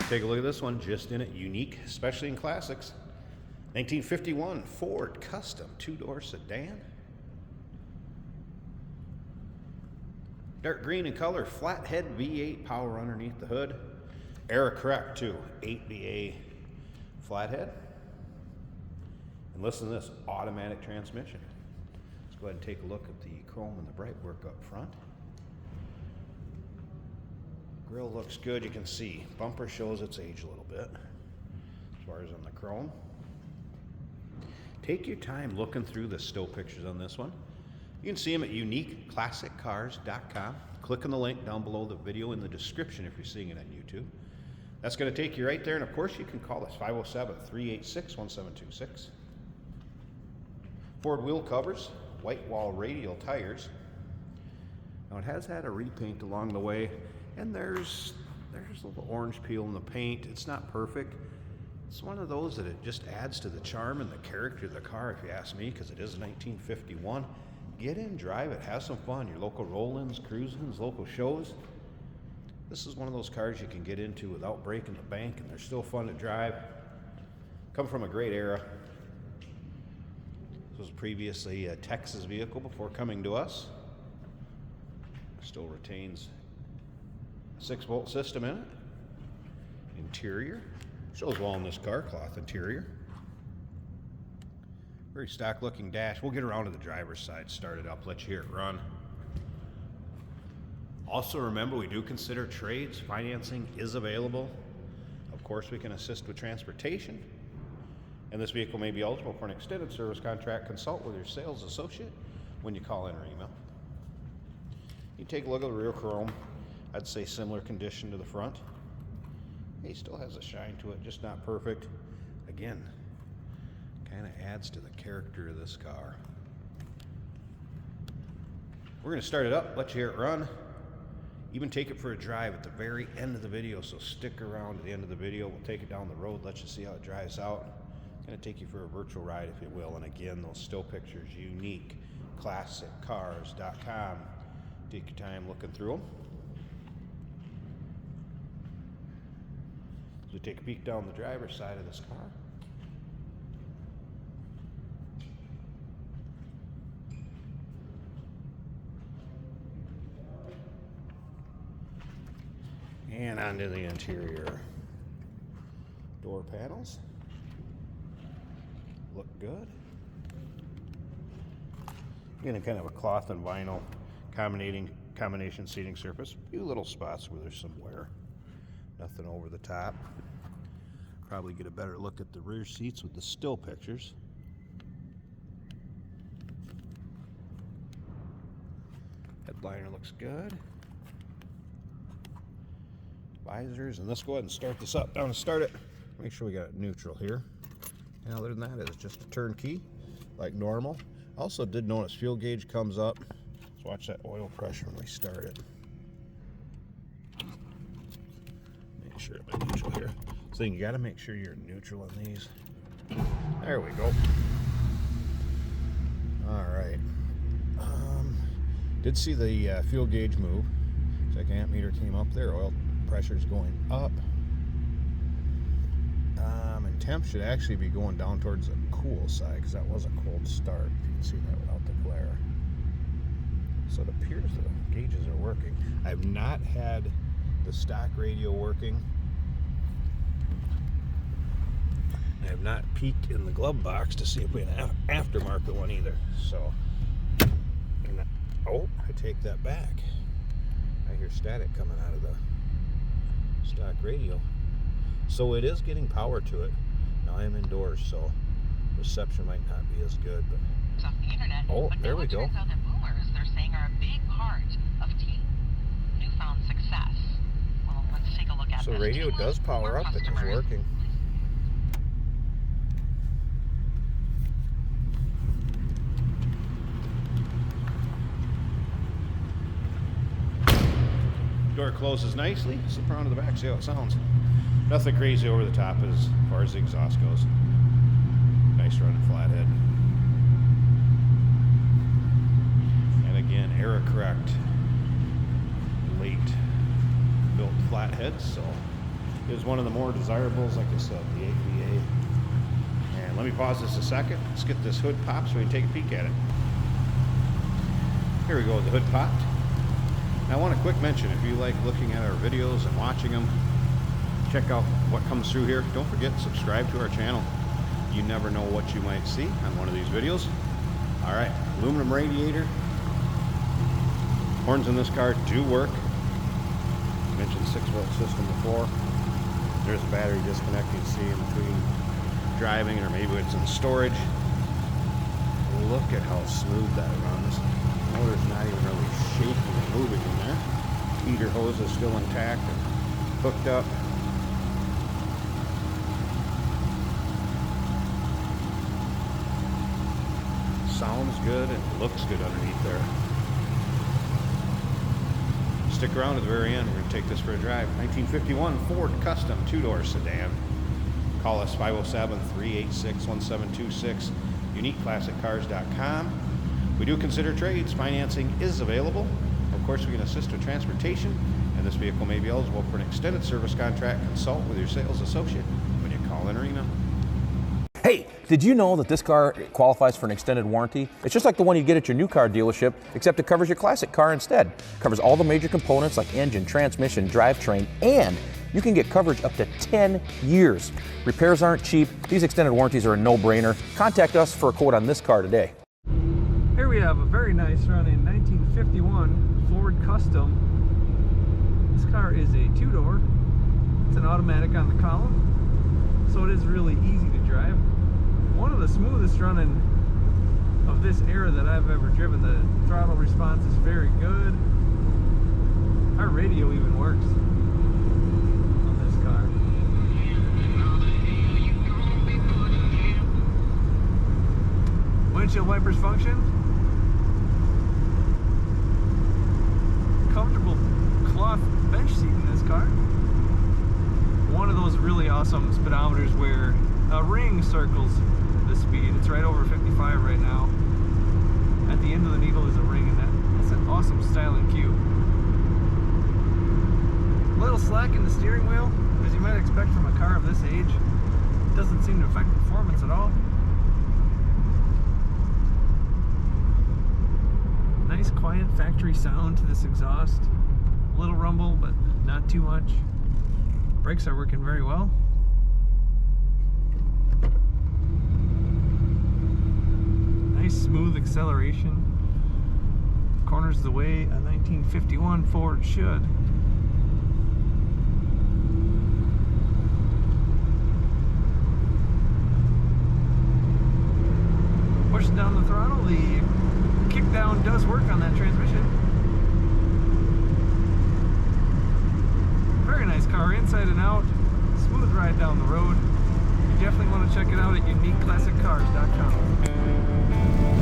Take a look at this one, just in it, unique, especially in classics. 1951 Ford Custom two-door sedan. Dark green in color, flathead V8 power underneath the hood. Era correct too, 8BA flathead. And listen to this, automatic transmission. Let's go ahead and take a look at the chrome and the bright work up front. Grille looks good, you can see. Bumper shows its age a little bit, as far as on the chrome. Take your time looking through the still pictures on this one. You can see them at uniqueclassiccars.com. Click on the link down below the video in the description if you're seeing it on YouTube. That's going to take you right there, and of course you can call us, 507-386-1726. Ford wheel covers, white wall radial tires. Now it has had a repaint along the way, and there's a little orange peel in the paint. It's not perfect. It's one of those that it just adds to the charm and the character of the car, if you ask me, because it is 1951. Get in, drive it, have some fun. Your local roll-ins, cruise-ins, local shows. This is one of those cars you can get into without breaking the bank, and they're still fun to drive. Come from a great era. This was previously a Texas vehicle before coming to us. Still retains a 6-volt system in it. Interior. Shows well in this car, cloth interior. Very stock looking dash. We'll get around to the driver's side, start it up, let you hear it run. Also remember, we do consider trades. Financing is available. Of course, we can assist with transportation. And this vehicle may be eligible for an extended service contract. Consult with your sales associate when you call in or email. You take a look at the rear chrome. I'd say similar condition to the front. He still has a shine to it, just not perfect. Again, kind of adds to the character of this car. We're going to start it up, let you hear it run. Even take it for a drive at the very end of the video, so stick around at the end of the video. We'll take it down the road, let you see how it drives out. It's going to take you for a virtual ride, if you will. And again, those still pictures, uniqueclassiccars.com. Take your time looking through them. So we take a peek down the driver's side of this car. And onto the interior. Door panels look good. Again, kind of a cloth and vinyl combination seating surface. A few little spots where there's some wear. Nothing over the top. Probably get a better look at the rear seats with the still pictures. Headliner looks good. Visors, and let's go ahead and start this up. Now to start it, make sure we got it neutral here. And other than that, it's just a turnkey, like normal. Also did notice fuel gauge comes up. Let's watch that oil pressure when we start it. Make sure I'm neutral here. So you got to make sure you're neutral on these. There we go. All right. Did see the fuel gauge move. Check amp meter came up there. Oil pressure's going up. And temp should actually be going down towards the cool side, because that was a cold start. You can see that without the glare. So it appears the gauges are working. I have not had the stock radio working. I have not peeked in the glove box to see if we have an aftermarket one either. So, oh, I take that back. I hear static coming out of the stock radio. So it is getting power to it. Now I am indoors, so reception might not be as good. But off the internet, oh, but there we go. Turns out that boomers, they're saying, are a big part of teen newfound success. Well, let's take a look at so this. radio does power up. It is working. Door closes nicely. Slip around to the back, see how it sounds. Nothing crazy over the top as far as the exhaust goes. Nice running flathead. And again, era correct. Late built flathead, so is one of the more desirables, like I said, the 8VA. And let me pause this a second. Let's get this hood popped so we can take a peek at it. Here we go, the hood popped. Now, I want a quick mention, if you like looking at our videos and watching them, check out what comes through here. Don't forget to subscribe to our channel. You never know what you might see on one of these videos. All right, aluminum radiator. Horns in this car do work. I mentioned 6-volt system before. There's a battery disconnect you see in between driving, or maybe it's in storage. Look at how smooth that runs. The motor's not even really shaking or moving in there. Heater hose is still intact and hooked up. Sounds good and looks good underneath there. Stick around to the very end. We're going to take this for a drive. 1951 Ford Custom 2-door sedan. Call us 507-386-1726. UniqueClassicCars.com. We do consider trades. Financing is available. Of course, we can assist with transportation, and this vehicle may be eligible for an extended service contract. Consult with your sales associate when you call in or email. Hey, did you know that this car qualifies for an extended warranty? It's just like the one you get at your new car dealership, except it covers your classic car instead. It covers all the major components like engine, transmission, drivetrain, and you can get coverage up to 10 years. Repairs aren't cheap. These extended warranties are a no-brainer. Contact us for a quote on this car today. Here we have a very nice running 1951 Ford Custom. This car is a 2-door. It's an automatic on the column, so it is really easy to drive. One of the smoothest running of this era that I've ever driven. The throttle response is very good. Our radio even works on this car. Windshield wipers function. Comfortable cloth bench seat in this car. One of those really awesome speedometers where a ring circles the speed. It's right over 55 right now. At the end of the needle is a ring, and that's an awesome styling cue. A little slack in the steering wheel, as you might expect from a car of this age. It doesn't seem to affect performance at all. Nice quiet factory sound to this exhaust. A little rumble, but not too much. Brakes are working very well. Nice smooth acceleration. Corners the way a 1951 Ford should. Pushing down the throttle, the kick down does work on that transmission. Very nice car, inside and out. Smooth ride down the road. You definitely want to check it out at UniqueClassicCars.com.